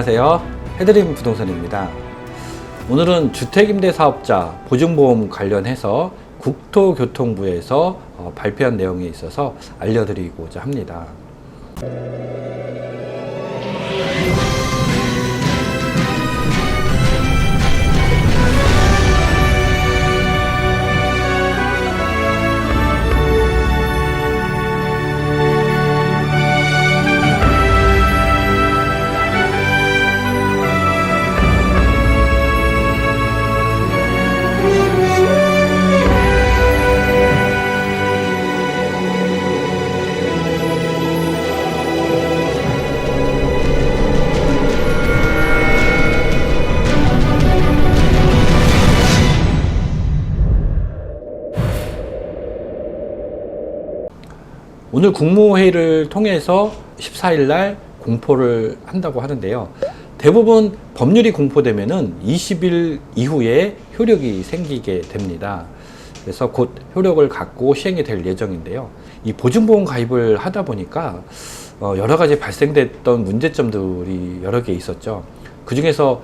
안녕하세요. 해드림 부동산입니다. 오늘은 주택임대사업자 보증보험 관련해서 국토교통부에서 발표한 내용이 있어서 알려드리고자 합니다. 오늘 국무회의를 통해서 14일 날 공포를 한다고 하는데요. 대부분 법률이 공포되면은 20일 이후에 효력이 생기게 됩니다. 그래서 곧 효력을 갖고 시행이 될 예정인데요. 이 보증보험 가입을 하다 보니까 여러 가지 발생됐던 문제점들이 여러 개 있었죠. 그 중에서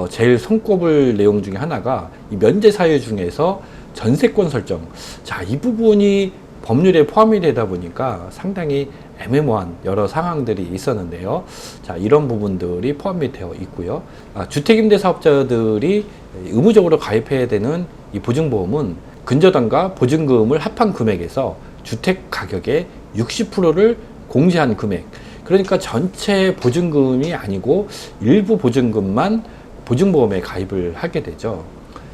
제일 손꼽을 내용 중에 하나가 이 면제 사유 중에서 전세권 설정. 자, 이 부분이 법률에 포함이 되다 보니까 상당히 애매모호한 여러 상황들이 있었는데요. 자, 이런 부분들이 포함이 되어 있고요. 주택임대사업자들이 의무적으로 가입해야 되는 이 보증보험은 근저당과 보증금을 합한 금액에서 주택 가격의 60%를 공제한 금액. 그러니까 전체 보증금이 아니고 일부 보증금만 보증보험에 가입을 하게 되죠.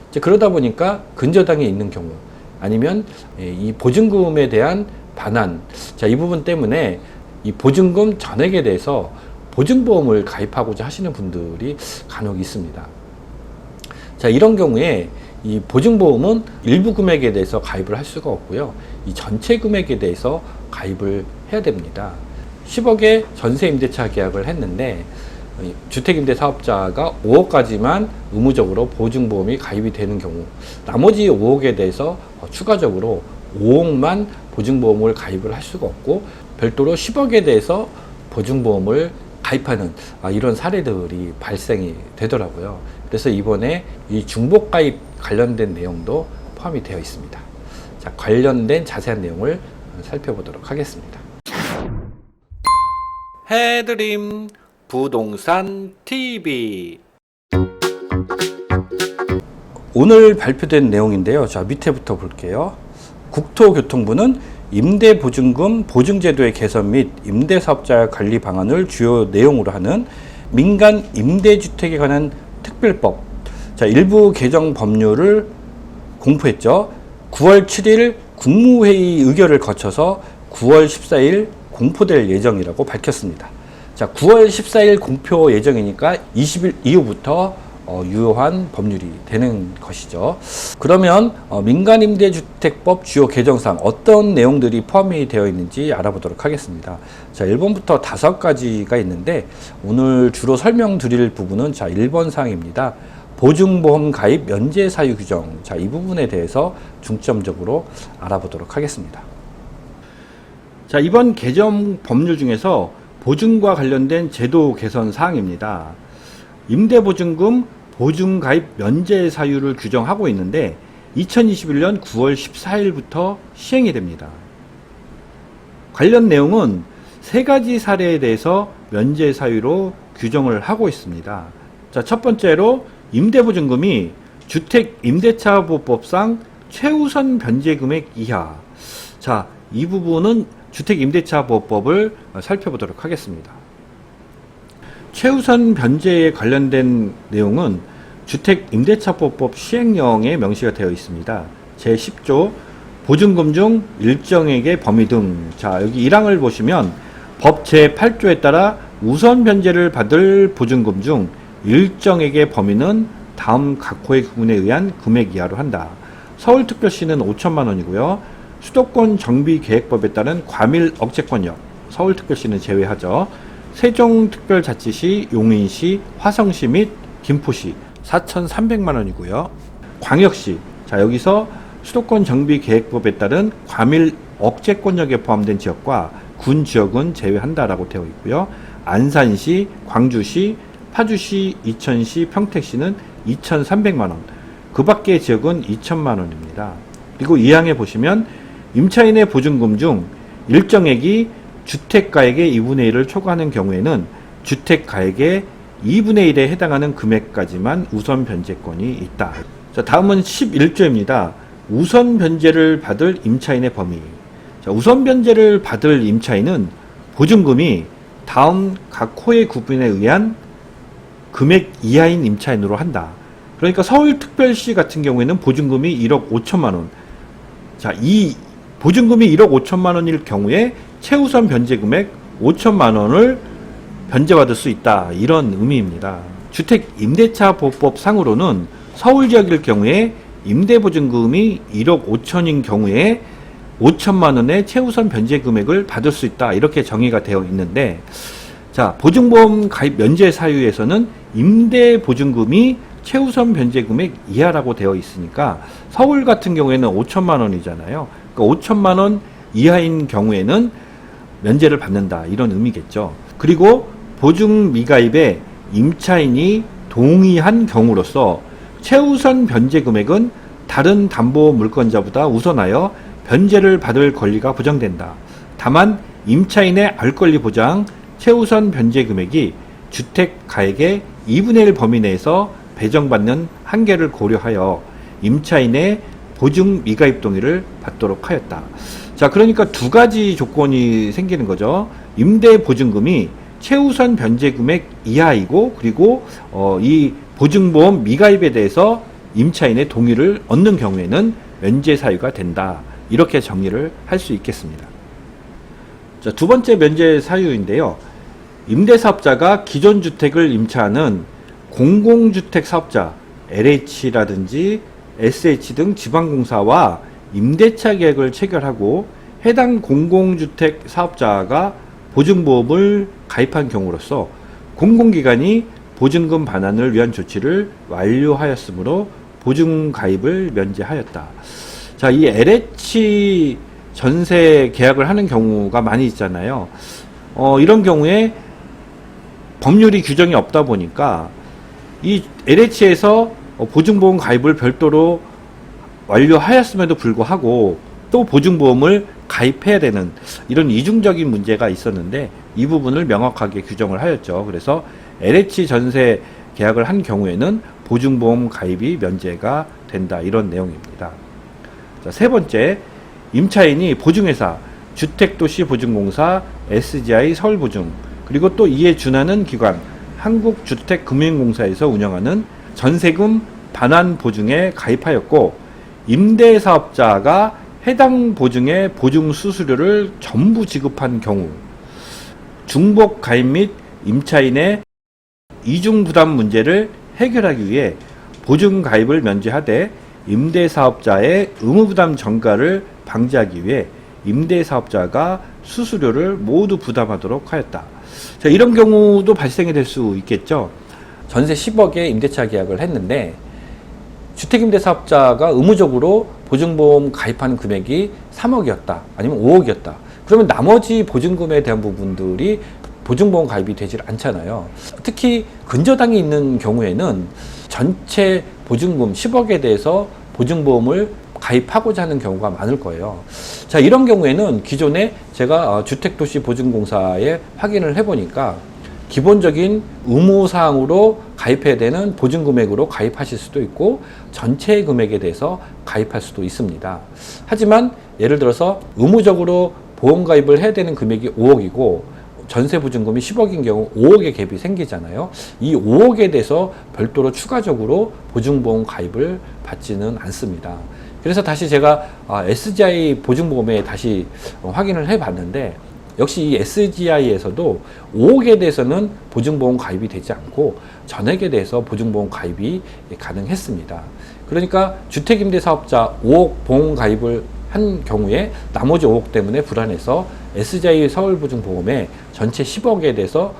이제 그러다 보니까 근저당이 있는 경우 아니면 이 보증금에 대한 반환, 자, 이 부분 때문에 이 보증금 전액에 대해서 보증보험을 가입하고자 하시는 분들이 간혹 있습니다. 자, 이런 경우에 이 보증보험은 일부 금액에 대해서 가입을 할 수가 없고요. 이 전체 금액에 대해서 가입을 해야 됩니다. 10억의 전세임대차 계약을 했는데 주택임대사업자가 5억까지만 의무적으로 보증보험이 가입이 되는 경우, 나머지 5억에 대해서 추가적으로 5억만 보증보험을 가입을 할 수가 없고 별도로 10억에 대해서 보증보험을 가입하는 이런 사례들이 발생이 되더라고요. 그래서 이번에 이 중복가입 관련된 내용도 포함이 되어 있습니다. 자, 관련된 자세한 내용을 살펴보도록 하겠습니다. 해드림 부동산 TV 오늘 발표된 내용인데요. 자, 밑에부터 볼게요. 국토교통부는 임대보증금 보증제도의 개선 및 임대사업자 관리 방안을 주요 내용으로 하는 민간 임대주택에 관한 특별법, 자, 일부 개정 법률을 공포했죠. 9월 7일 국무회의 의결을 거쳐서 9월 14일 공포될 예정이라고 밝혔습니다. 자, 9월 14일 공표 예정이니까 20일 이후부터 유효한 법률이 되는 것이죠. 그러면 민간임대주택법 주요 개정사항 어떤 내용들이 포함이 되어 있는지 알아보도록 하겠습니다. 자, 1번부터 5가지가 있는데 오늘 주로 설명드릴 부분은 자, 1번 사항입니다. 보증보험 가입 면제 사유 규정. 자, 이 부분에 대해서 중점적으로 알아보도록 하겠습니다. 자, 이번 개정 법률 중에서 보증과 관련된 제도 개선 사항입니다. 임대보증금 보증가입 면제 사유를 규정하고 있는데 2021년 9월 14일부터 시행이 됩니다. 관련 내용은 3가지 사례에 대해서 면제 사유로 규정을 하고 있습니다. 자, 첫 번째로 임대보증금이 주택임대차보호법상 최우선 변제금액 이하. 자, 이 부분은 주택임대차보호법을 살펴보도록 하겠습니다. 최우선 변제에 관련된 내용은 주택임대차보호법 시행령에 명시가 되어 있습니다. 제10조 보증금 중 일정액의 범위 등. 자, 여기 1항을 보시면 법 제8조에 따라 우선 변제를 받을 보증금 중 일정액의 범위는 다음 각 호의 구분에 의한 금액 이하로 한다. 서울특별시는 5천만 원이고요. 수도권 정비계획법에 따른 과밀 억제권역, 서울특별시는 제외하죠. 세종특별자치시, 용인시, 화성시 및 김포시 4,300만 원이고요. 광역시, 자, 여기서 수도권 정비계획법에 따른 과밀 억제권역에 포함된 지역과 군 지역은 제외한다라고 되어 있고요. 안산시, 광주시 파주시, 이천시, 평택시는 2,300만 원, 그 밖의 지역은 2천만 원입니다. 그리고 2항에 보시면 임차인의 보증금 중 일정액이 주택가액의 2분의 1을 초과하는 경우에는 주택가액의 2분의 1에 해당하는 금액까지만 우선 변제권이 있다. 자, 다음은 11조입니다. 우선 변제를 받을 임차인의 범위. 자, 우선 변제를 받을 임차인은 보증금이 다음 각 호의 구분에 의한 금액 이하인 임차인으로 한다. 그러니까 서울특별시 같은 경우에는 보증금이 1억 5천만 원. 자, 이 보증금이 1억 5천만 원일 경우에 최우선 변제금액 5천만 원을 변제받을 수 있다. 이런 의미입니다. 주택임대차보법 상으로는 서울지역일 경우에 임대보증금이 1억 5천인 경우에 5천만 원의 최우선 변제금액을 받을 수 있다. 이렇게 정의가 되어 있는데, 자, 보증보험 가입 면제 사유에서는 임대보증금이 최우선 변제금액 이하라고 되어 있으니까 서울 같은 경우에는 5천만 원이잖아요. 그러니까 5천만 원 이하인 경우에는 면제를 받는다. 이런 의미겠죠. 그리고 보증 미가입에 임차인이 동의한 경우로서 최우선 변제 금액은 다른 담보 물권자보다 우선하여 변제를 받을 권리가 보장된다. 다만 임차인의 알 권리 보장 최우선 변제 금액이 주택 가액의 2분의 1 범위 내에서 배정받는 한계를 고려하여 임차인의 보증 미가입 동의를 받도록 하였다. 자, 그러니까 두 가지 조건이 생기는 거죠. 임대 보증금이 최우선 변제 금액 이하이고, 그리고 이 보증보험 미가입에 대해서 임차인의 동의를 얻는 경우에는 면제 사유가 된다. 이렇게 정리를 할 수 있겠습니다. 자, 두 번째 면제 사유인데요. 임대사업자가 기존 주택을 임차하는 공공주택 사업자, LH라든지 SH 등 지방공사와 임대차 계약을 체결하고 해당 공공주택 사업자가 보증보험을 가입한 경우로서 공공기관이 보증금 반환을 위한 조치를 완료하였으므로 보증 가입을 면제하였다. 자, 이 LH 전세 계약을 하는 경우가 많이 있잖아요. 이런 경우에 법률이 규정이 없다 보니까 이 LH에서 보증보험 가입을 별도로 완료하였음에도 불구하고 또 보증보험을 가입해야 되는 이런 이중적인 문제가 있었는데 이 부분을 명확하게 규정을 하였죠. 그래서 LH 전세 계약을 한 경우에는 보증보험 가입이 면제가 된다. 이런 내용입니다. 자, 세 번째, 임차인이 보증회사, 주택도시보증공사, SGI 서울보증, 그리고 또 이에 준하는 기관, 한국주택금융공사에서 운영하는 전세금 반환 보증에 가입하였고 임대사업자가 해당 보증의 보증 수수료를 전부 지급한 경우 중복 가입 및 임차인의 이중 부담 문제를 해결하기 위해 보증 가입을 면제하되 임대사업자의 의무부담 전가를 방지하기 위해 임대사업자가 수수료를 모두 부담하도록 하였다. 자, 이런 경우도 발생이 될 수 있겠죠. 전세 10억에 임대차 계약을 했는데 주택임대사업자가 의무적으로 보증보험 가입하는 금액이 3억이었다. 아니면 5억이었다. 그러면 나머지 보증금에 대한 부분들이 보증보험 가입이 되질 않잖아요. 특히 근저당이 있는 경우에는 전체 보증금 10억에 대해서 보증보험을 가입하고자 하는 경우가 많을 거예요. 자, 이런 경우에는 기존에 제가 주택도시보증공사에 확인을 해보니까 기본적인 의무사항으로 가입해야 되는 보증금액으로 가입하실 수도 있고 전체 금액에 대해서 가입할 수도 있습니다. 하지만 예를 들어서 의무적으로 보험 가입을 해야 되는 금액이 5억이고 전세 보증금이 10억인 경우 5억의 갭이 생기잖아요. 이 5억에 대해서 별도로 추가적으로 보증보험 가입을 받지는 않습니다. 그래서 다시 제가 SGI 보증보험에 다시 확인을 해 봤는데 역시 이 SGI에서도 5억에 대해서는 보증보험 가입이 되지 않고 전액에 대해서 보증보험 가입이 가능했습니다. 그러니까 주택임대사업자 5억 보험 가입을 한 경우에 나머지 5억 때문에 불안해서 SGI 서울보증보험에 전체 10억에 대해서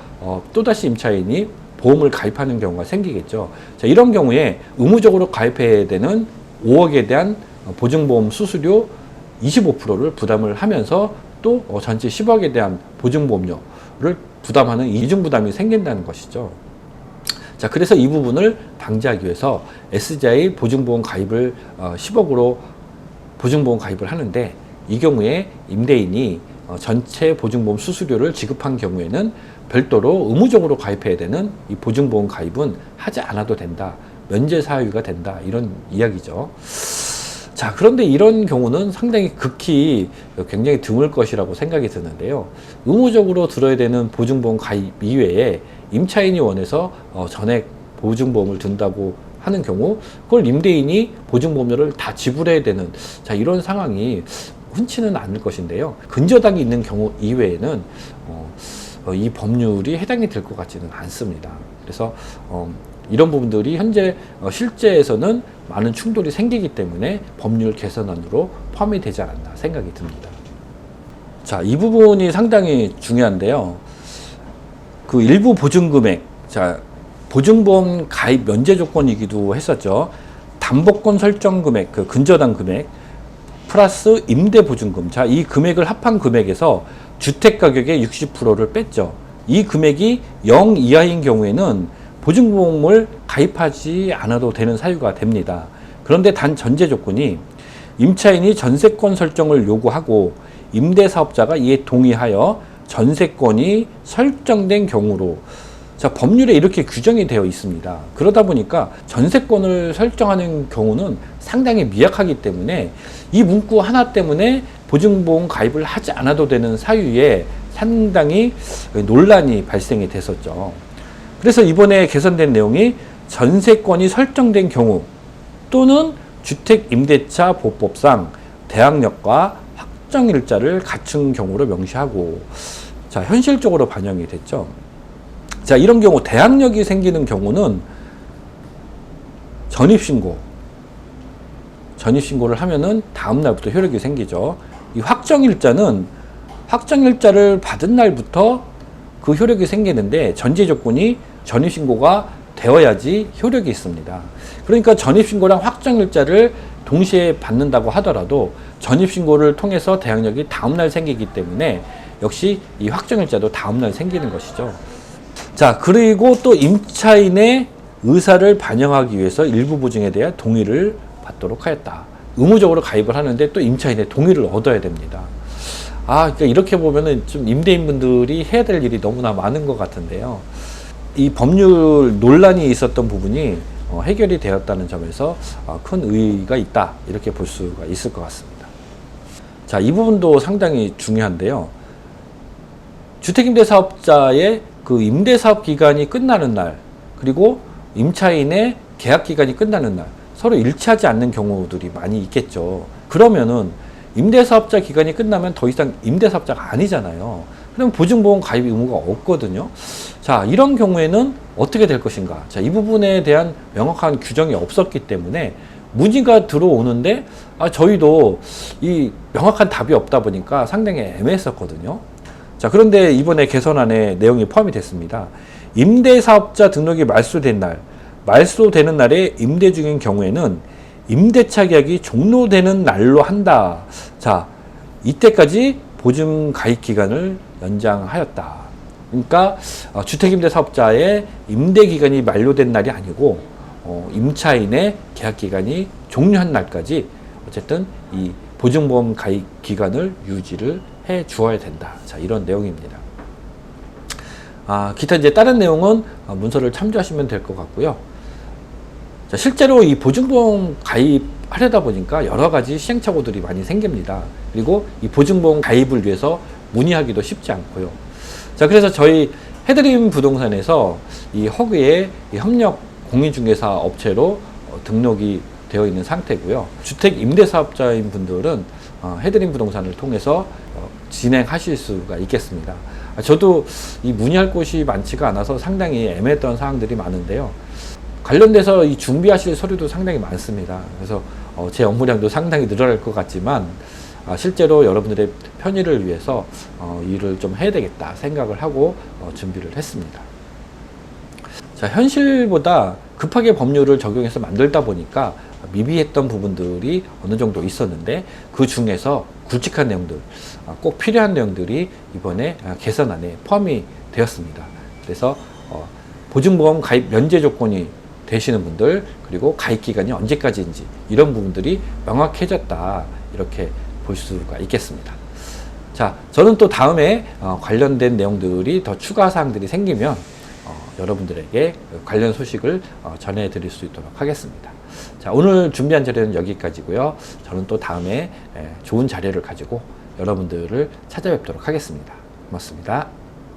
또다시 임차인이 보험을 가입하는 경우가 생기겠죠. 자, 이런 경우에 의무적으로 가입해야 되는 5억에 대한 보증보험 수수료 25%를 부담을 하면서 또 전체 10억에 대한 보증보험료를 부담하는 이중부담이 생긴다는 것이죠. 자, 그래서 이 부분을 방지하기 위해서 SGI 보증보험 가입을 10억으로 보증보험 가입을 하는데, 이 경우에 임대인이 전체 보증보험 수수료를 지급한 경우에는 별도로 의무적으로 가입해야 되는 이 보증보험 가입은 하지 않아도 된다, 면제 사유가 된다, 이런 이야기죠. 자, 그런데 이런 경우는 상당히 극히 굉장히 드물 것이라고 생각이 드는데요. 의무적으로 들어야 되는 보증보험 가입 이외에 임차인이 원해서 전액 보증보험을 든다고 하는 경우, 그걸 임대인이 보증보험료를 다 지불해야 되는, 자, 이런 상황이 흔치는 않을 것인데요. 근저당이 있는 경우 이외에는 이 법률이 해당이 될 것 같지는 않습니다. 그래서 이런 부분들이 현재 실제에서는 많은 충돌이 생기기 때문에 법률 개선안으로 포함이 되지 않았나 생각이 듭니다. 자, 이 부분이 상당히 중요한데요. 그 일부 보증금액, 자, 보증보험 가입 면제 조건이기도 했었죠. 담보권 설정 금액, 그 근저당 금액 플러스 임대 보증금, 자, 이 금액을 합한 금액에서 주택 가격의 60%를 뺐죠. 이 금액이 0 이하인 경우에는 보증보험을 가입하지 않아도 되는 사유가 됩니다. 그런데 단 전제 조건이 임차인이 전세권 설정을 요구하고 임대사업자가 이에 동의하여 전세권이 설정된 경우로, 자, 법률에 이렇게 규정이 되어 있습니다. 그러다 보니까 전세권을 설정하는 경우는 상당히 미약하기 때문에 이 문구 하나 때문에 보증보험 가입을 하지 않아도 되는 사유에 상당히 논란이 발생이 됐었죠. 그래서 이번에 개선된 내용이 전세권이 설정된 경우 또는 주택임대차 보법상 대항력과 확정일자를 갖춘 경우로 명시하고, 자, 현실적으로 반영이 됐죠. 자, 이런 경우 대항력이 생기는 경우는 전입신고를 하면은 다음 날부터 효력이 생기죠. 이 확정일자는 확정일자를 받은 날부터 그 효력이 생기는데 전제 조건이 전입신고가 되어야지 효력이 있습니다. 그러니까 전입신고랑 확정일자를 동시에 받는다고 하더라도 전입신고를 통해서 대항력이 다음날 생기기 때문에 역시 이 확정일자도 다음날 생기는 것이죠. 자, 그리고 또 임차인의 의사를 반영하기 위해서 일부 보증에 대한 동의를 받도록 하였다. 의무적으로 가입을 하는데 또 임차인의 동의를 얻어야 됩니다. 그러니까 이렇게 보면은 좀 임대인분들이 해야 될 일이 너무나 많은 것 같은데요. 이 법률 논란이 있었던 부분이 해결이 되었다는 점에서 큰 의의가 있다, 이렇게 볼 수가 있을 것 같습니다. 자, 이 부분도 상당히 중요한데요. 주택임대사업자의 그 임대사업 기간이 끝나는 날, 그리고 임차인의 계약 기간이 끝나는 날 서로 일치하지 않는 경우들이 많이 있겠죠. 그러면은 임대사업자 기간이 끝나면 더 이상 임대사업자가 아니잖아요. 그럼 보증보험 가입 의무가 없거든요. 자, 이런 경우에는 어떻게 될 것인가? 자, 이 부분에 대한 명확한 규정이 없었기 때문에 문의가 들어오는데 저희도 이 명확한 답이 없다 보니까 상당히 애매했었거든요. 자, 그런데 이번에 개선안에 내용이 포함이 됐습니다. 임대사업자 등록이 말소되는 날에 임대 중인 경우에는 임대차 계약이 종료되는 날로 한다. 자, 이때까지 보증 가입 기간을 연장하였다. 그러니까 주택임대사업자의 임대 기간이 만료된 날이 아니고 임차인의 계약 기간이 종료한 날까지 어쨌든 이 보증보험 가입 기간을 유지를 해 주어야 된다. 자, 이런 내용입니다. 기타 이제 다른 내용은 문서를 참조하시면 될 것 같고요. 자, 실제로 이 보증보험 가입하려다 보니까 여러 가지 시행착오들이 많이 생깁니다. 그리고 이 보증보험 가입을 위해서 문의하기도 쉽지 않고요. 자, 그래서 저희 해드림 부동산에서 이 허그의 이 협력 공인중개사 업체로 등록이 되어 있는 상태고요. 주택 임대사업자인 분들은 해드림 부동산을 통해서 진행하실 수가 있겠습니다. 저도 이 문의할 곳이 많지가 않아서 상당히 애매했던 사항들이 많은데요. 관련돼서 이 준비하실 서류도 상당히 많습니다. 그래서 제 업무량도 상당히 늘어날 것 같지만 실제로 여러분들의 편의를 위해서 일을 좀 해야 되겠다 생각을 하고 준비를 했습니다. 자, 현실보다 급하게 법률을 적용해서 만들다 보니까 미비했던 부분들이 어느 정도 있었는데 그 중에서 굵직한 내용들, 꼭 필요한 내용들이 이번에 개선안에 포함이 되었습니다. 그래서 보증보험 가입 면제 조건이 되시는 분들, 그리고 가입 기간이 언제까지인지 이런 부분들이 명확해졌다, 이렇게 볼 수가 있겠습니다. 자, 저는 또 다음에 관련된 내용들이 더 추가 사항들이 생기면 여러분들에게 관련 소식을 전해드릴 수 있도록 하겠습니다. 자, 오늘 준비한 자료는 여기까지고요. 저는 또 다음에 좋은 자료를 가지고 여러분들을 찾아뵙도록 하겠습니다. 고맙습니다.